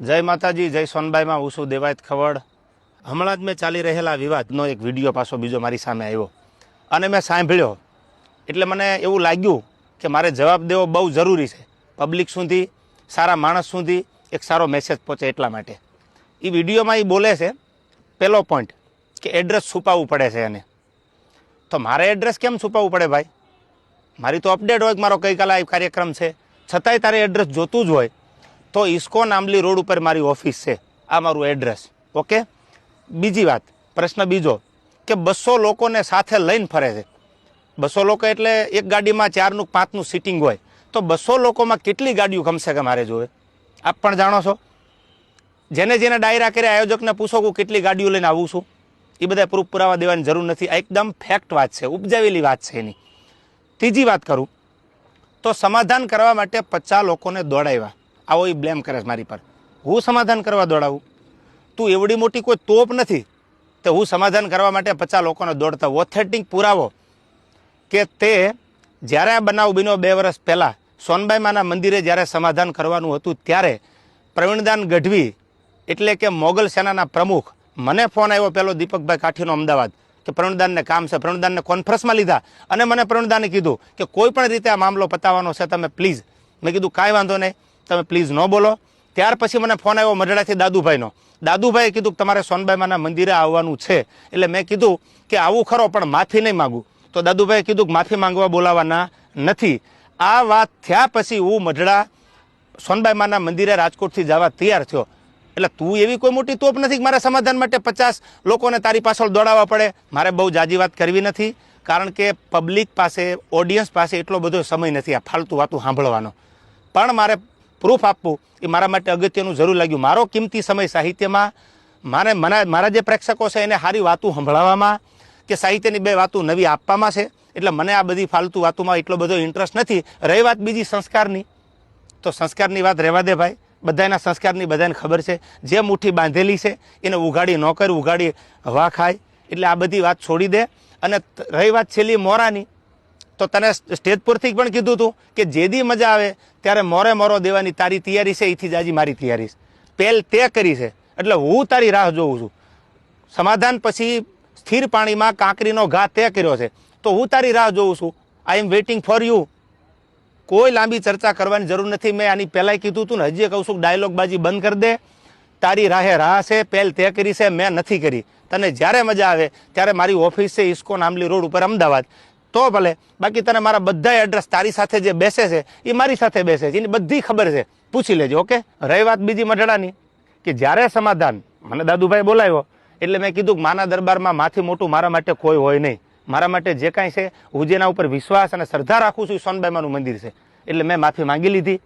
જય માતાજી, જય સોનબાઈમાં હું છું દેવાયત ખવડ। હમણાં જ મેં ચાલી રહેલા વિવાદનો એક વિડીયો પાછો બીજો મારી સામે આવ્યો અને મેં સાંભળ્યો એટલે મને એવું લાગ્યું કે મારે જવાબ દેવો બહુ જરૂરી છે। પબ્લિક સુધી, સારા માણસ સુધી એક સારો મેસેજ પહોંચે એટલા માટે। એ વિડીયોમાં એ બોલે છે પહેલો પોઈન્ટ કે એડ્રેસ છુપાવવું પડે છે એને। તો મારે એડ્રેસ કેમ છુપાવવું પડે ભાઈ? મારી તો અપડેટ હોય કે મારો ગઈકાલે આ કાર્યક્રમ છે, છતાંય તારે એડ્રેસ જોતું જ હોય તો ઇસ્કોન આંબલી રોડ ઉપર મારી ઓફિસ છે, આ મારું એડ્રેસ। ઓકે, બીજી વાત, પ્રશ્ન બીજો કે 200 લોકોને સાથે લઈને ફરે છે। 200 લોકો એટલે એક ગાડીમાં 4નું 5નું સીટિંગ હોય, તો 200 લોકોમાં કેટલી ગાડીઓ કમસે કમ મારે જોવે? આપ પણ જાણો છો। જેને જેને ડાયરા કરે આયોજકને પૂછો કે કેટલી ગાડીઓ લઈને આવું છું, એ બધા પ્રૂફ પુરાવા દેવાની જરૂર નથી। આ એકદમ ફેક્ટ વાત છે, ઉપજાવેલી વાત છે એની। ત્રીજી વાત કરું તો સમાધાન કરવા માટે 50 લોકોને દોડાવ્યા, આવો એ બ્લેમ કરે મારી પર। હું સમાધાન કરવા દોડાવું? તું એવડી મોટી કોઈ તોપ નથી તો હું સમાધાન કરવા માટે 50 લોકોને દોડતા? ઓથેન્ટિક પુરાવો કે તે જ્યારે આ બનાવ બન્યો 2 વર્ષ પહેલાં સોનબાઈ માના મંદિરે જ્યારે સમાધાન કરવાનું હતું ત્યારે પ્રવીણદાન ગઢવી એટલે કે મોગલ સેનાના પ્રમુખ, મને ફોન આવ્યો પહેલો દીપકભાઈ કાઠીનો અમદાવાદ કે પ્રવીણદાનને કામ છે। પ્રવીણદાનને કોન્ફરન્સમાં લીધા અને મને પ્રવીણદાને કીધું કે કોઈ પણ રીતે આ મામલો પતાવવાનો છે, તમે પ્લીઝ। મેં કીધું કાંઈ વાંધો નહીં, તમે પ્લીઝ ન બોલો। ત્યાર પછી મને ફોન આવ્યો મઢડાથી દાદુભાઈનો। દાદુભાઈએ કીધું કે તમારે સોનબાઈ માના મંદિરે આવવાનું છે, એટલે મેં કીધું કે આવું ખરો પણ માફી નહીં માગું। તો દાદુભાઈએ કીધું કે માફી માંગવા બોલાવાના નથી। આ વાત થયા પછી હું મઢડા સોનબાઈ માના મંદિરે રાજકોટથી જવા તૈયાર થયો। એટલે તું એવી કોઈ મોટી તોપ નથી કે મારે સમાધાન માટે 50 લોકોને તારી પાછળ દોડાવવા પડે। મારે બહુ જાજી વાત કરવી નથી, કારણ કે પબ્લિક પાસે, ઓડિયન્સ પાસે એટલો બધો સમય નથી આ ફાલતુ વાતું સાંભળવાનો। પણ મારે પ્રૂફ આપવું એ મારા માટે અગત્યનું જરૂર લાગ્યું। મારો કિંમતી સમય સાહિત્યમાં, મારા જે પ્રેક્ષકો છે એને સારી વાતું સંભળાવવામાં કે સાહિત્યની 2 વાતું નવી આપવામાં છે। એટલે મને આ બધી ફાલતુ વાતોમાં એટલો બધો ઇન્ટરેસ્ટ નથી। રહી વાત બીજી સંસ્કારની, તો સંસ્કારની વાત રહેવા દે ભાઈ। બધાના સંસ્કારની બધાને ખબર છે, જે મુઠ્ઠી બાંધેલી છે એને ઉઘાડી ન કર, ઉઘાડી હવા ખાય। એટલે આ બધી વાત છોડી દે। અને રહી વાત છેલ્લી મોરાની, તો તને સ્ટેજ પરથી પણ કીધું હતું કે જેદી મજા આવે ત્યારે મોરે મોરો દેવાની તારી તૈયારી છે, એથી જ આજે મારી તૈયારી છે। પહેલ તે કરી છે, એટલે હું તારી રાહ જોઉં છું। સમાધાન પછી સ્થિર પાણીમાં કાંકરીનો ઘા તે કર્યો છે, તો હું તારી રાહ જોઉં છું। આઈ એમ વેઇટિંગ ફોર યુ। કોઈ લાંબી ચર્ચા કરવાની જરૂર નથી। મેં આની પહેલાંય કીધું હતું ને, હજી કહું છું, ડાયલોગબાજી બંધ કરી દે। તારી રાહે રાહ છે, પહેલ તે કરી છે, મેં નથી કરી। તને જ્યારે મજા આવે ત્યારે મારી ઓફિસ છે ઇસ્કોન આંબલી રોડ ઉપર અમદાવાદ, તો ભલે। બાકી તને મારા બધા એડ્રેસ તારી સાથે જે બેસે છે એ મારી સાથે બેસે છે, એની બધી ખબર છે, પૂછી લેજો। ઓકે, રહી વાત બીજી મઢડાની કે જ્યારે સમાધાન મને દાદુભાઈ બોલાવ્યો એટલે મેં કીધું કે માના દરબારમાં માથી મોટું મારા માટે કોઈ હોય નહીં। મારા માટે જે કાંઈ છે, હું જેના ઉપર વિશ્વાસ અને શ્રદ્ધા રાખું છું એ સોનબાઈ માનું મંદિર છે, એટલે મેં માફી માંગી લીધી।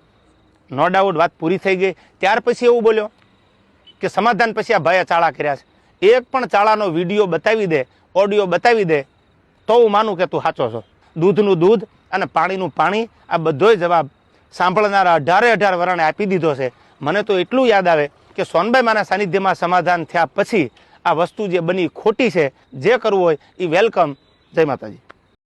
નો ડાઉટ વાત પૂરી થઈ ગઈ। ત્યાર પછી એવું બોલ્યો કે સમાધાન પછી આ ભાઈએ ચાળા કર્યા છે। એક પણ ચાળાનો વિડીયો બતાવી દે, ઓડિયો બતાવી દે, તો હું માનું કે તું સાચો છો। દૂધનું દૂધ અને પાણીનું પાણી, આ બધોય જવાબ સાંભળનારા 18 વરણે આપી દીધો છે। મને તો એટલું યાદ આવે કે સોનબાઈ માના સાનિધ્યમાં સમાધાન થયા પછી આ વસ્તુ જે બની ખોટી છે, જે કરવું હોય એ વેલકમ। જય માતાજી।